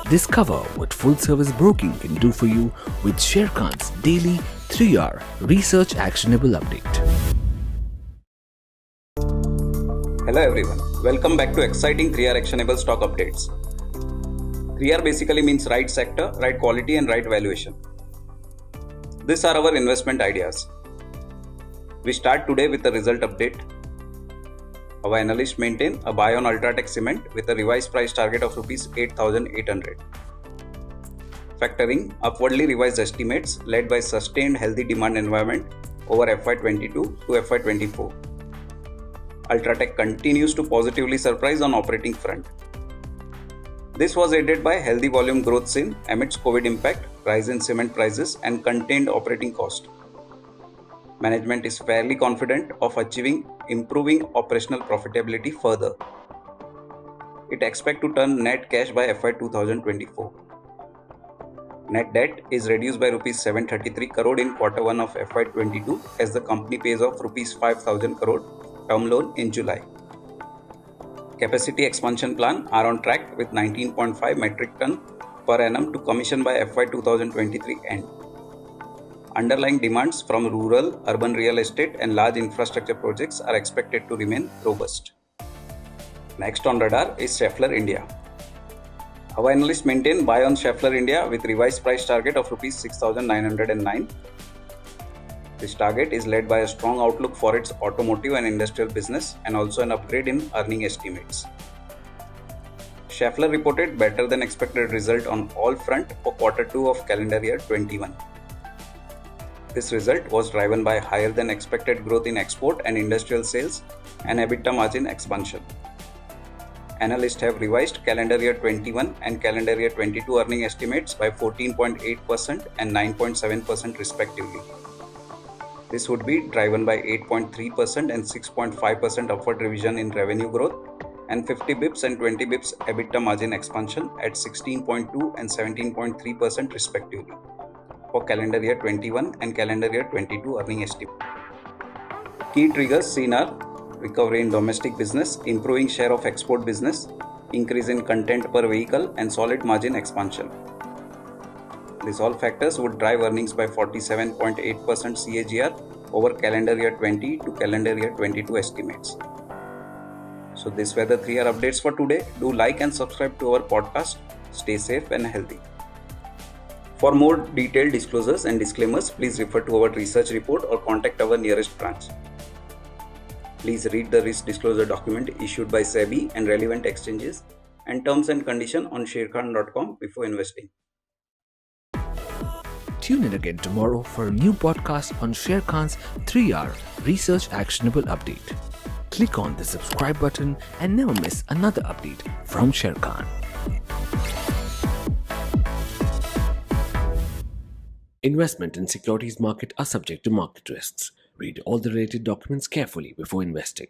Discover what full-service broking can do for you with Sharekhan's daily 3-hour research actionable update. Hello everyone, welcome back to exciting 3-hour actionable stock updates. 3R basically means right sector, right quality and right valuation. These are our investment ideas. We start today with a result update. Our analysts maintain a buy on UltraTech Cement with a revised price target of Rs 8,800. Factoring upwardly revised estimates led by sustained healthy demand environment over FY22 to FY24. UltraTech continues to positively surprise on operating front. This was aided by healthy volume growth seen amidst COVID impact, rise in cement prices and contained operating cost. Management is fairly confident of achieving improving operational profitability further. It expects to turn net cash by FY 2024. Net debt is reduced by Rs 733 crore in Q1 of FY 22 as the company pays off Rs 5,000 crore term loan in July. Capacity expansion plan are on track with 19.5 metric ton per annum to commission by FY 2023 end. Underlying demands from rural, urban real estate and large infrastructure projects are expected to remain robust. Next on radar is Schaeffler India. Our analysts maintain buy on Schaeffler India with revised price target of Rs 6,909. This target is led by a strong outlook for its automotive and industrial business and also an upgrade in earning estimates. Schaeffler reported better than expected result on all front for Q2 of calendar year 21. This result was driven by higher than expected growth in export and industrial sales and EBITDA margin expansion. Analysts have revised calendar year 21 and calendar year 22 earning estimates by 14.8% and 9.7% respectively. This would be driven by 8.3% and 6.5% upward revision in revenue growth and 50 bps and 20 bps EBITDA margin expansion at 16.2 and 17.3% respectively for calendar year 21 and calendar year 22 earning estimate. Key triggers seen are recovery in domestic business, improving share of export business, increase in content per vehicle and solid margin expansion. These all factors would drive earnings by 47.8% CAGR over calendar year 20 to calendar year 22 estimates. So these were the 3R updates for today. Do like and subscribe to our podcast. Stay safe and healthy. For more detailed disclosures and disclaimers, please refer to our research report or contact our nearest branch. Please read the risk disclosure document issued by SEBI and relevant exchanges and terms and conditions on sharekhan.com before investing. Tune in again tomorrow for a new podcast on Sharekhan's 3-hour research actionable update. Click on the subscribe button and never miss another update from Sharekhan. Investment in securities market are subject to market risks. Read all the related documents carefully before investing.